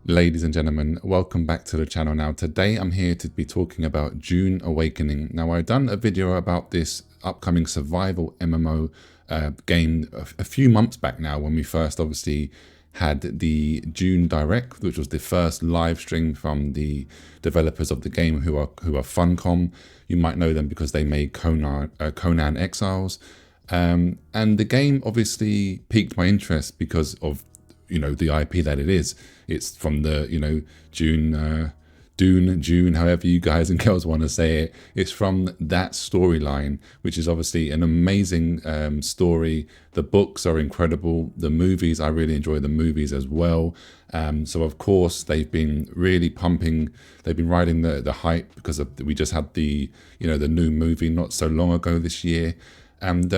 Ladies and gentlemen, welcome back to the channel. Now today I'm here to be talking about Dune Awakening. Now I've done a video about this upcoming survival MMO game a few months back now, when we first obviously had the Dune Direct, which was the first live stream from the developers of the game, who are Funcom. You might know them because they made Conan Exiles, and the game obviously piqued my interest because of the IP that it is. It's from the Dune, however you guys and girls want to say it. It's from that storyline, which is obviously an amazing story. The books are incredible. The movies, I really enjoy the movies as well. So of course they've been really pumping. They've been riding the hype because we just had the the new movie not so long ago this year, and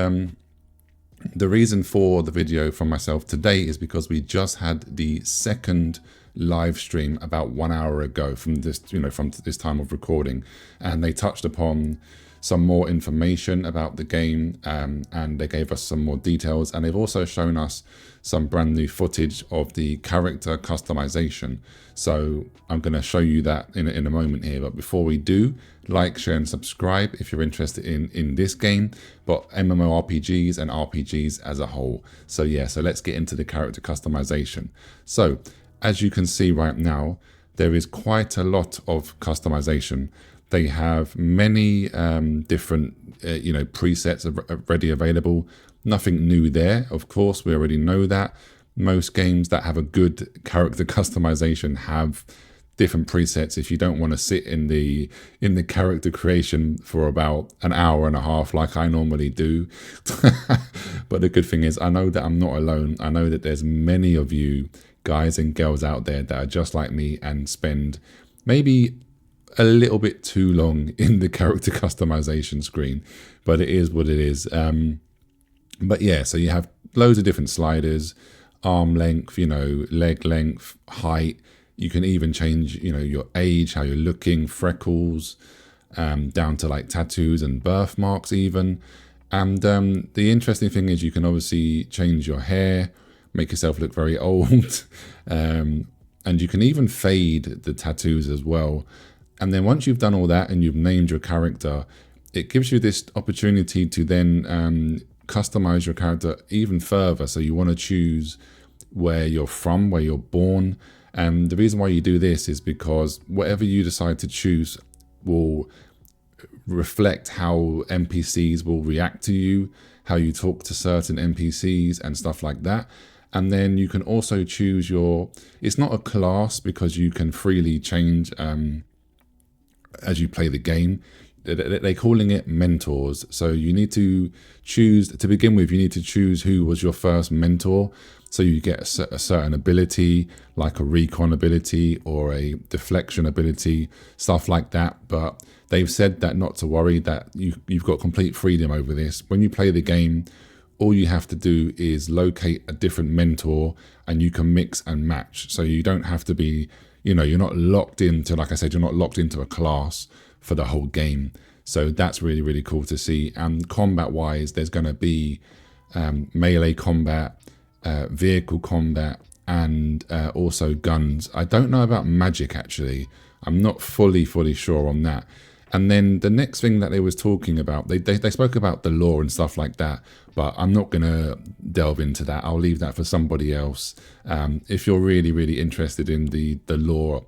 the reason for the video from myself today is because we just had the second live stream about 1 hour ago from this, from this time of recording, and they touched upon some more information about the game, and they gave us some more details, and they've also shown us some brand new footage of the character customization. So I'm going to show you that in a moment here, but before we do, like, share and subscribe if you're interested in this game, but MMORPGs and RPGs as a whole. So yeah, so let's get into the character customization. So as you can see right now, there is quite a lot of customization. They have many different presets already available. Nothing new there, of course, we already know that. Most games that have a good character customization have different presets if you don't want to sit in the character creation for about an hour and a half like I normally do. But the good thing is, I know that I'm not alone. I know that there's many of you guys and girls out there that are just like me and spend maybe a little bit too long in the character customization screen, but it is what it is. But yeah, so you have loads of different sliders: arm length, leg length, height. You can even change, your age, how you're looking, freckles, down to like tattoos and birthmarks even. And the interesting thing is you can obviously change your hair, make yourself look very old, and you can even fade the tattoos as well. And then once you've done all that and you've named your character, it gives you this opportunity to then customize your character even further. So you want to choose where you're from, where you're born. And the reason why you do this is because whatever you decide to choose will reflect how NPCs will react to you, how you talk to certain NPCs and stuff like that. And then you can also choose it's not a class, because you can freely change as you play the game. They're calling it mentors. So you need to choose, to begin with, you need to choose who was your first mentor. So you get a certain ability, like a recon ability or a deflection ability, stuff like that. But they've said that not to worry, that you've got complete freedom over this. When you play the game, all you have to do is locate a different mentor and you can mix and match. So you don't have to be, you're not locked into, like I said, you're not locked into a class for the whole game. So that's really, really cool to see. And combat wise, there's going to be melee combat, vehicle combat, and also guns. I don't know about magic, actually. I'm not fully sure on that. And then the next thing that they was talking about, they spoke about the lore and stuff like that, but I'm not going to delve into that. I'll leave that for somebody else. If you're really, really interested in the lore,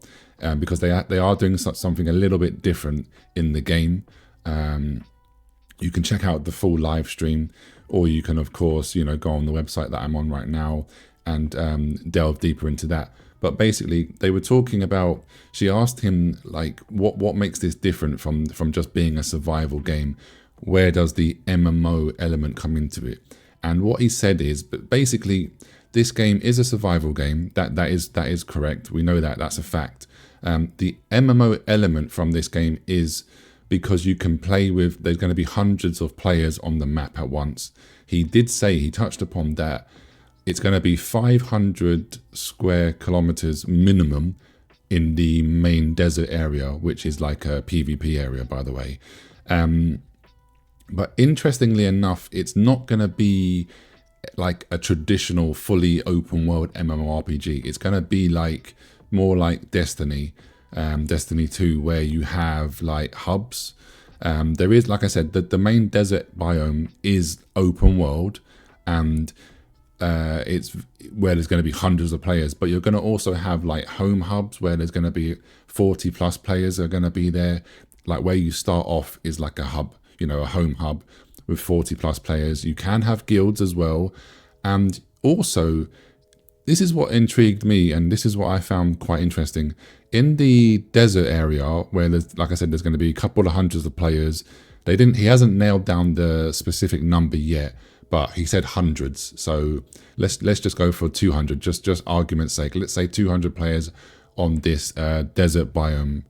because they are doing something a little bit different in the game. You can check out the full live stream, or you can, of course, go on the website that I'm on right now and delve deeper into that. But basically, they were talking about, she asked him, like, what makes this different from just being a survival game? Where does the MMO element come into it? And what he said is, but basically, this game is a survival game. That is correct. We know that. That's a fact. The MMO element from this game is because you can play with, there's going to be hundreds of players on the map at once. He did say, he touched upon that, it's going to be 500 square kilometers minimum in the main desert area, which is like a PvP area, by the way. But interestingly enough, it's not going to be like a traditional fully open world MMORPG. It's going to be like more like Destiny, Destiny 2, where you have like hubs. There is, like I said, the main desert biome is open world, and it's where there's going to be hundreds of players, but you're going to also have like home hubs where there's going to be 40 plus players are going to be there. Like where you start off is like a hub, you know, a home hub with 40 plus players. You can have guilds as well. And also, this is what intrigued me, and this is what I found quite interesting. In the desert area where there's, like I said, there's going to be a couple of hundreds of players. He hasn't nailed down the specific number yet, but he said hundreds. So let's just go for 200, just argument's sake. Let's say 200 players on this desert biome.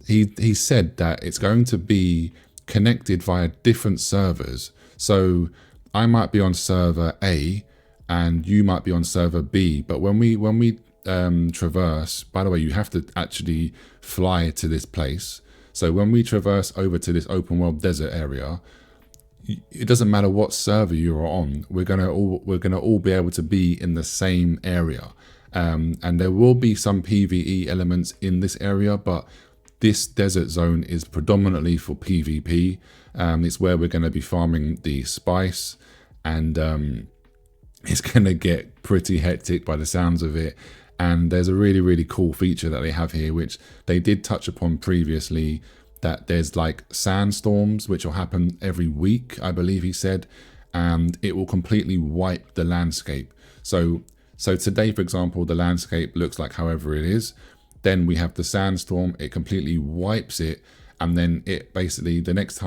He said that it's going to be connected via different servers. So I might be on server A and you might be on server B, but when we traverse, by the way, you have to actually fly to this place. So when we traverse over to this open world desert area, it doesn't matter what server you're on, we're gonna all be able to be in the same area, and there will be some PvE elements in this area, but this desert zone is predominantly for PvP. It's where we're going to be farming the spice, and it's going to get pretty hectic by the sounds of it. And there's a really cool feature that they have here, which they did touch upon previously, that there's like sandstorms which will happen every week, I believe he said, and it will completely wipe the landscape. So today, for example, the landscape looks like however it is. Then we have the sandstorm, it completely wipes it, and then it basically the next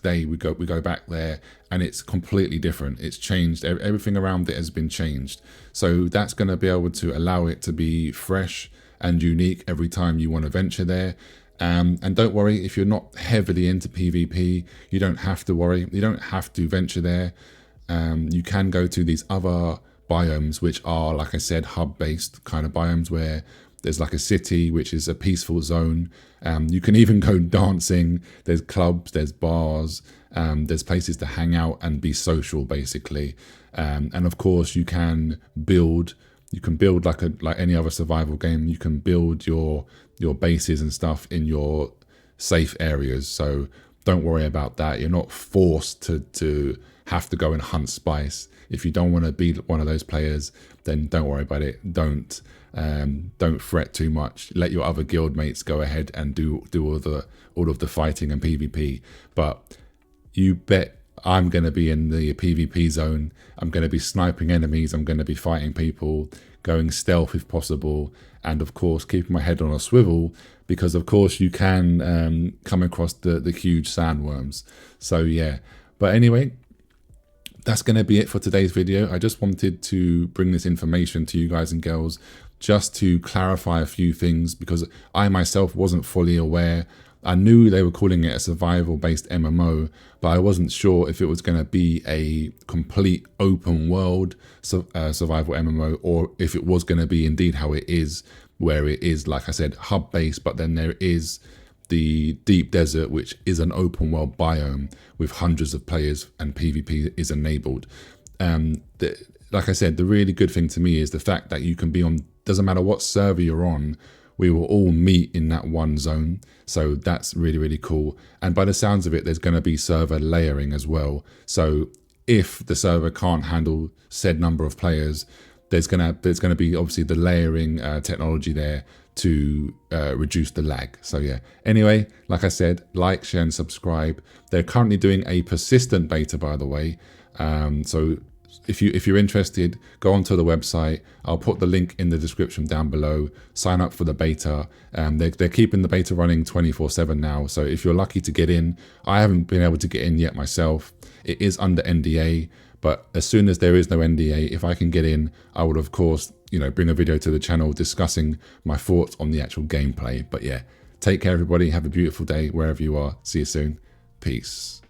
day we go back there and it's completely different. It's changed, everything around it has been changed. So that's going to be able to allow it to be fresh and unique every time you want to venture there. And don't worry, if you're not heavily into PvP, you don't have to worry. You don't have to venture there. You can go to these other biomes, which are, like I said, hub-based kind of biomes where there's like a city, which is a peaceful zone. You can even go dancing. There's clubs, there's bars, there's places to hang out and be social, basically. And of course, you can build like any other survival game. You can build your bases and stuff in your safe areas. So don't worry about that. You're not forced to have to go and hunt spice. If you don't want to be one of those players, then don't worry about it. Don't fret too much. Let your other guild mates go ahead and do all of the fighting and PvP. But you bet I'm going to be in the PvP zone. I'm going to be sniping enemies. I'm going to be fighting people, going stealth if possible, and of course keeping my head on a swivel, because of course you can come across the huge sandworms. So yeah, but anyway, that's going to be it for today's video. I just wanted to bring this information to you guys and girls, just to clarify a few things, because I myself wasn't fully aware. I knew they were calling it a survival-based MMO, but I wasn't sure if it was going to be a complete open world survival MMO, or if it was going to be indeed how it is, where it is, like I said, hub-based, but then there is the deep desert, which is an open world biome with hundreds of players, and PvP is enabled. Like I said, the really good thing to me is the fact that you can be on, doesn't matter what server you're on, we will all meet in that one zone. So that's really cool. And by the sounds of it, there's going to be server layering as well. So if the server can't handle said number of players, there's going to be obviously the layering technology there to reduce the lag. So yeah, anyway, like I said, like, share and subscribe. They're currently doing a persistent beta, by the way. So if you're interested, go onto the website. I'll put the link in the description down below. Sign up for the beta. They're keeping the beta running 24/7 now. So if you're lucky to get in, I haven't been able to get in yet myself. It is under NDA, but as soon as there is no NDA, if I can get in, I would of course, bring a video to the channel discussing my thoughts on the actual gameplay. But yeah, take care everybody. Have a beautiful day wherever you are. See you soon. Peace.